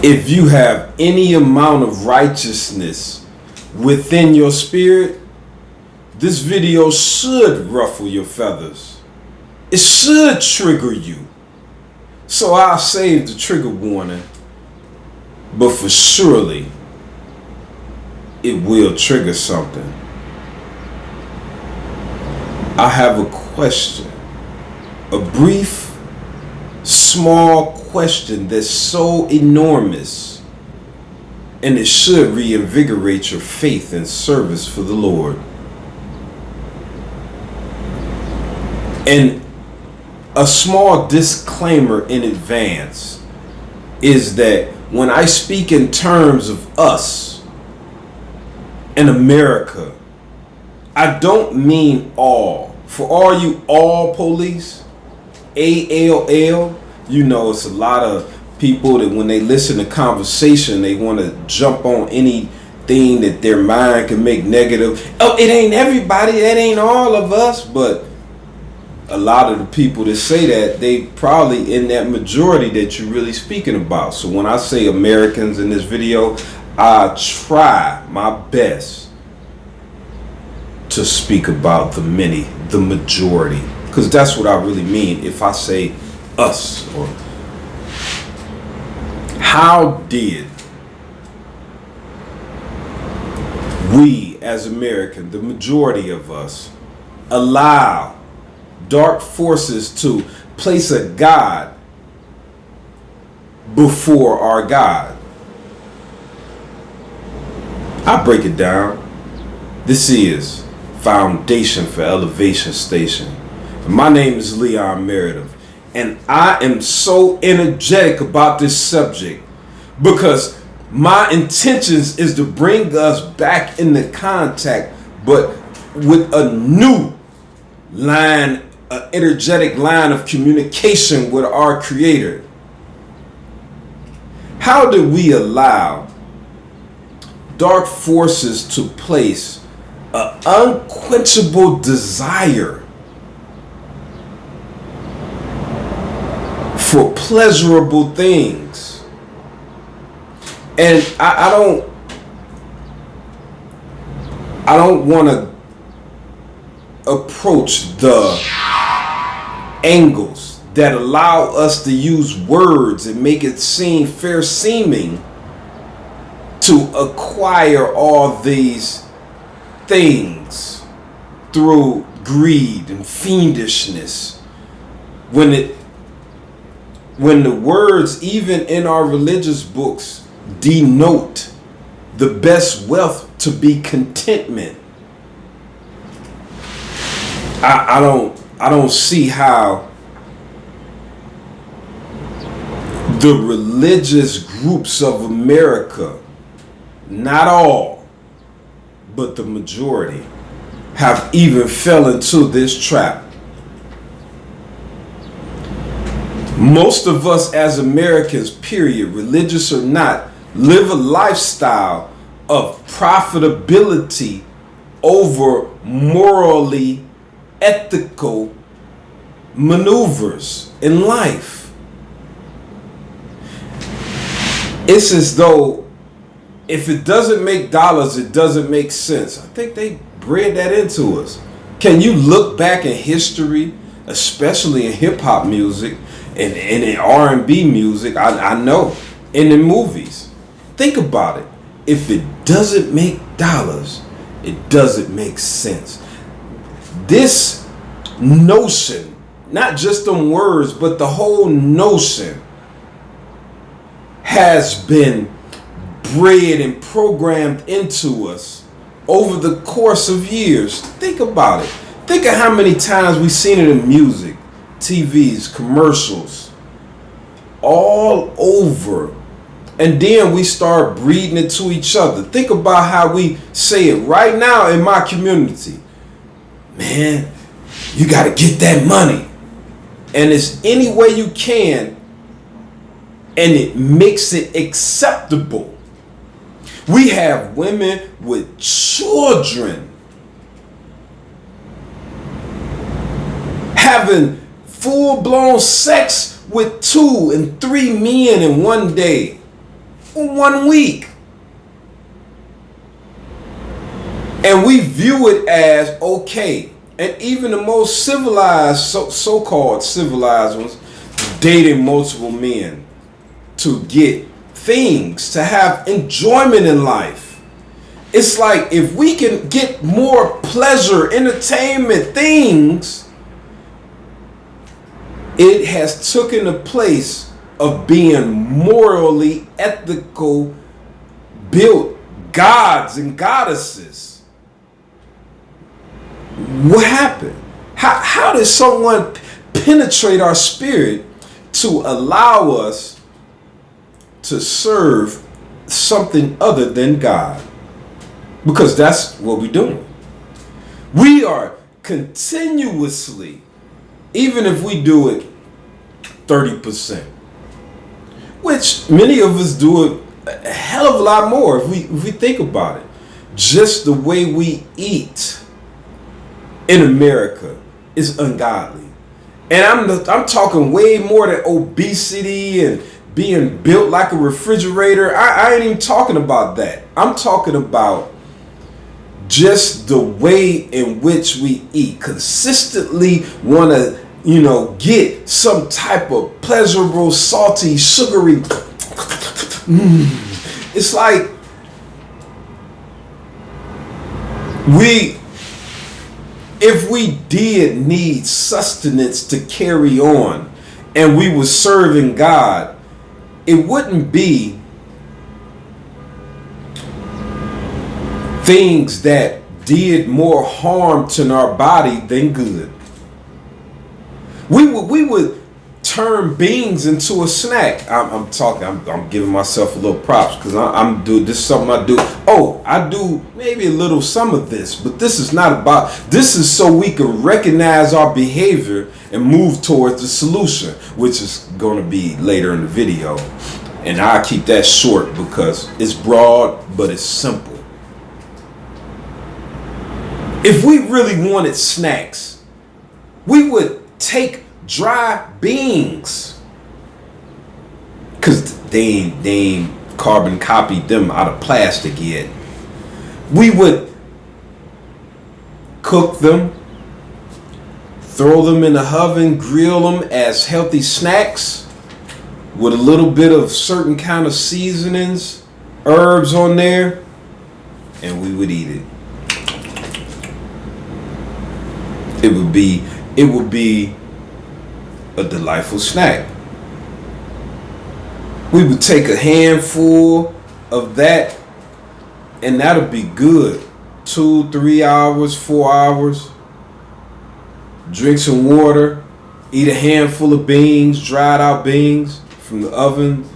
If you have any amount of righteousness within your spirit, this video should ruffle your feathers. It should trigger you. So I'll save the trigger warning, but for surely it will trigger something. I have a question, a brief, small question that's so enormous, and it should reinvigorate your faith and service for the Lord. And a small disclaimer in advance is that when I speak in terms of us in America, I don't mean all. For all you all police, ALL, you know, it's a lot of people that when they listen to conversation, they want to jump on anything that their mind can make negative. Oh, it ain't everybody, that ain't all of us. But a lot of the people that say that, they probably in that majority that you're really speaking about. So when I say Americans in this video, I try my best to speak about the many, the majority, because that's what I really mean if I say us. Or how did we as Americans, the majority of us, allow dark forces to place a God before our God? I'll break it down. This is Foundation for Elevation Station. My name is Leon Meredith, and I am so energetic about this subject because my intentions is to bring us back into contact, but with a new line, an energetic line of communication with our Creator. How do we allow dark forces to place an unquenchable desire for pleasurable things? And I don't want to approach the angles that allow us to use words and make it seem fair seeming to acquire all these things through greed and fiendishness, when the words even in our religious books denote the best wealth to be contentment. I don't see how the religious groups of America, not all, but the majority, have even fell into this trap. Most of us as Americans, period, religious or not, live a lifestyle of profitability over morally ethical maneuvers in life. It's as though if it doesn't make dollars, it doesn't make sense. I think they bred that into us. Can you look back in history, especially in hip hop music and in R&B music, I know, and in movies? Think about it. If it doesn't make dollars, it doesn't make sense. This notion, not just on words, but the whole notion has been bred and programmed into us over the course of years. Think about it. Think of how many times we've seen it in music, TVs, commercials, all over. And then we start breeding it to each other. Think about how we say it right now in my community. Man, you got to get that money. And it's any way you can, and it makes it acceptable. We have women with children having full-blown sex with 2 and 3 men in one day. 1 week. And we view it as okay. And even the most civilized, so-called civilized ones, dating multiple men to get things, to have enjoyment in life. It's like if we can get more pleasure, entertainment, things, it has taken the place of being morally ethical, built gods and goddesses. What happened? How did someone penetrate our spirit to allow us to serve something other than God? Because that's what we're doing. We are continuously, even if we do it 30%, which many of us do it a hell of a lot more if we think about it. Just the way we eat in America is ungodly. And I'm talking way more than obesity and being built like a refrigerator. I ain't even talking about that. I'm talking about just the way in which we eat. Consistently want to, get some type of pleasurable, salty, sugary. It's like if we did need sustenance to carry on and we were serving God, it wouldn't be things that did more harm to our body than good. We would turn beans into a snack. I'm giving myself a little props because I'm doing this is something I do. Oh, I do maybe a little some of this, but this is not about. This is so we can recognize our behavior and move towards the solution, which is going to be later in the video. And I'll keep that short because it's broad, but it's simple. If we really wanted snacks, we would take dry beans, because they ain't carbon copied them out of plastic yet. We would cook them, throw them in the oven, grill them as healthy snacks with a little bit of certain kind of seasonings, herbs on there, and we would eat it. It would be a delightful snack. We would take a handful of that and that'll be good. 2, 3 hours, 4 hours. Drink some water, eat a handful of beans, dried out beans from the oven,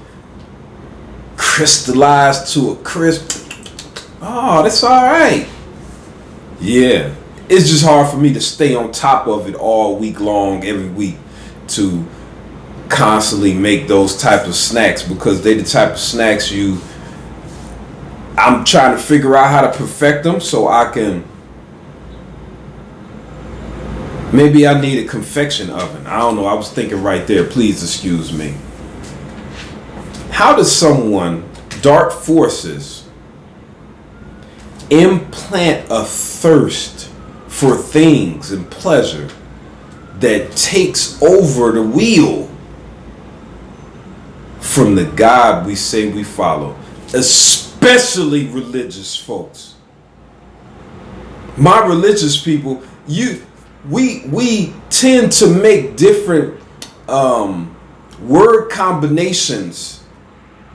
crystallized to a crisp. Oh, that's all right. Yeah. It's just hard for me to stay on top of it all week long, every week, to constantly make those type of snacks, because they the type of snacks I'm trying to figure out how to perfect them so I can. Maybe I need a confection oven. I don't know. I was thinking right there. Please excuse me. How does someone, dark forces, implant a thirst for things and pleasure that takes over the wheel from the God we say we follow, especially religious folks? My religious people, we tend to make different word combinations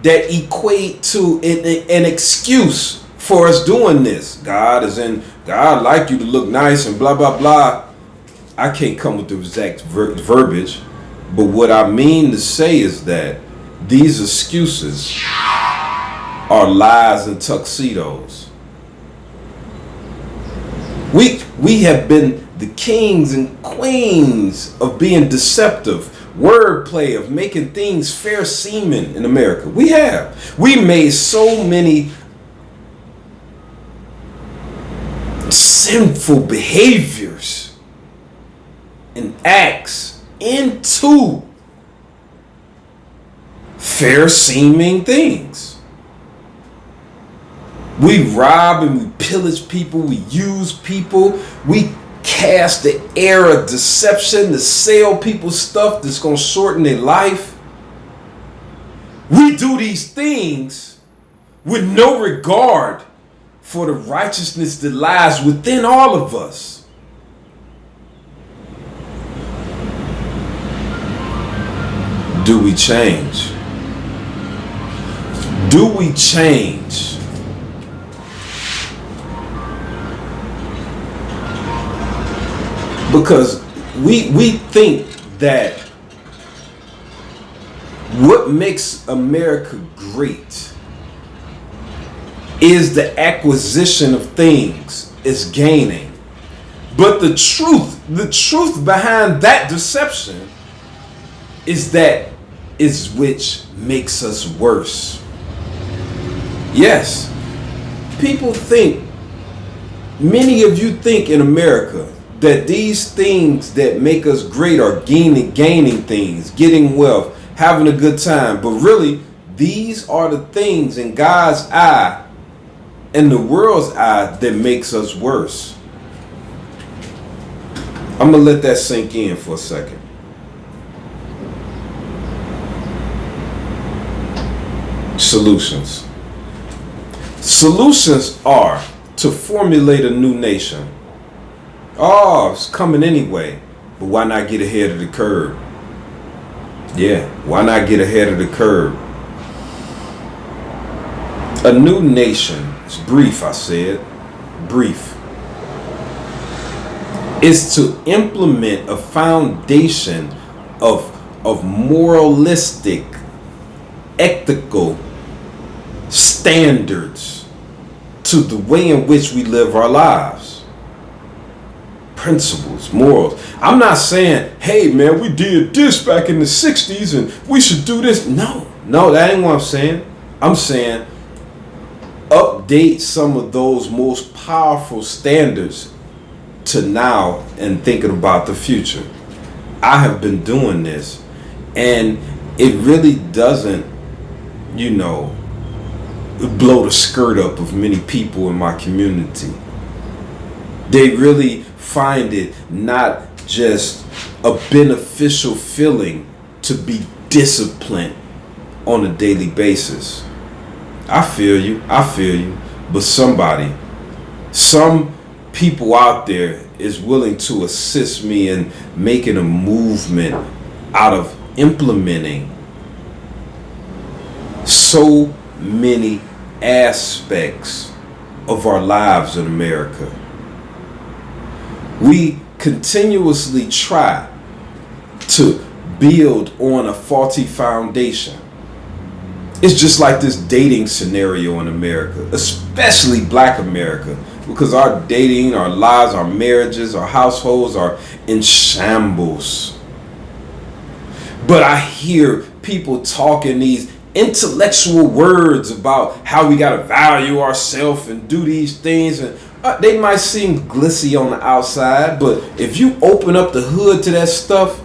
that equate to an excuse for us doing this. God like you to look nice and blah blah blah. I can't come with the exact verbiage, but what I mean to say is that these excuses are lies and tuxedos. We have been the kings and queens of being deceptive, wordplay, of making things fair seeming in America. We have. We made so many sinful behaviors and acts into fair seeming things. We rob and we pillage people. We use people. We cast the air of deception to sell people stuff that's going to shorten their life. We do these things with no regard for the righteousness that lies within all of us. Do we change? Do we change? Because we think that what makes America great is the acquisition of things, is gaining. But the truth behind that deception is that is which makes us worse. Yes, people think, many of you think in America that these things that make us great are gaining things, getting wealth, having a good time. But really, these are the things in God's eye and the world's eye that makes us worse. I'm going to let that sink in for a second. Solutions. Solutions are to formulate a new nation. Oh, it's coming anyway. But why not get ahead of the curve? Yeah, why not get ahead of the curve? A new nation, it's brief, I said, brief, is to implement a foundation of moralistic, ethical standards to the way in which we live our lives. Principles, morals. I'm not saying, hey man, we did this back in the 60s and we should do this. No, that ain't what I'm saying. I'm saying update some of those most powerful standards to now and thinking about the future. I have been doing this and it really doesn't, blow the skirt up of many people in my community. They really find it not just a beneficial feeling to be disciplined on a daily basis. I feel you. But some people out there is willing to assist me in making a movement out of implementing so many aspects of our lives in America. We continuously try to build on a faulty foundation. It's just like this dating scenario in America, especially Black America, because our dating, our lives, our marriages, our households are in shambles. But I hear people talking these intellectual words about how we got to value ourselves and do these things, and they might seem glitzy on the outside, but if you open up the hood to that stuff,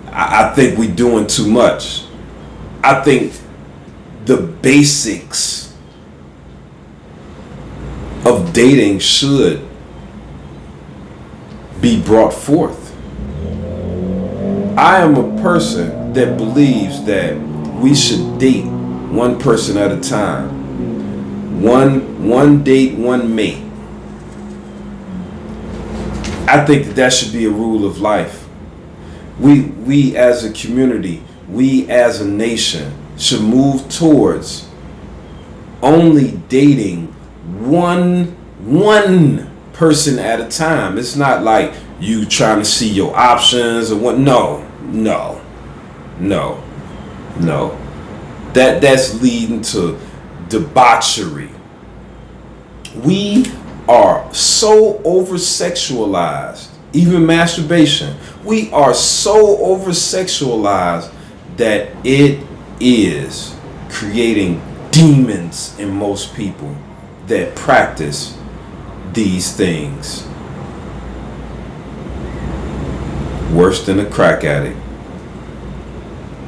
I think we're doing too much. I think the basics of dating should be brought forth. I am a person that believes that we should date one person at a time. One date, one mate. I think that should be a rule of life. We as a community, we as a nation should move towards only dating one person at a time. It's not like you trying to see your options or what. No. That's leading to debauchery. We are so over-sexualized, even masturbation. We are so over-sexualized that it is creating demons in most people that practice these things. Worse than a crack addict.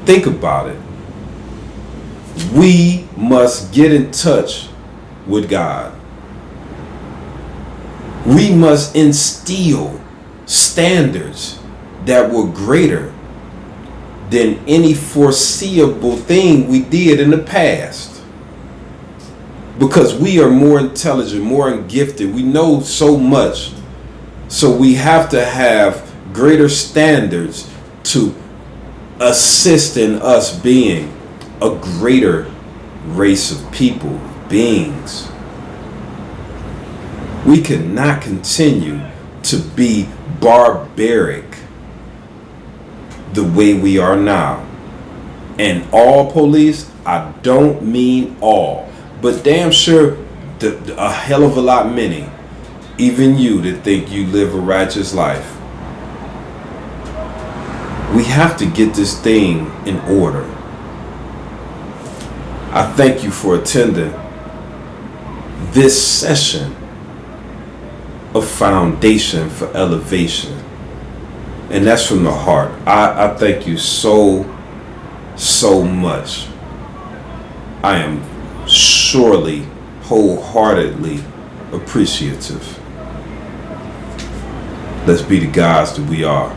Think about it. We must get in touch with God. We must instill standards that were greater than any foreseeable thing we did in the past. Because we are more intelligent, more gifted. We know so much. So we have to have greater standards to assist in us being a greater race of people, beings. We cannot continue to be barbaric the way we are now. And all police, I don't mean all, but damn sure a hell of a lot many, even you that think you live a righteous life. We have to get this thing in order. I thank you for attending this session of Foundation for Elevation. And that's from the heart. I thank you so much. I am surely, wholeheartedly appreciative. Let's be the gods that we are.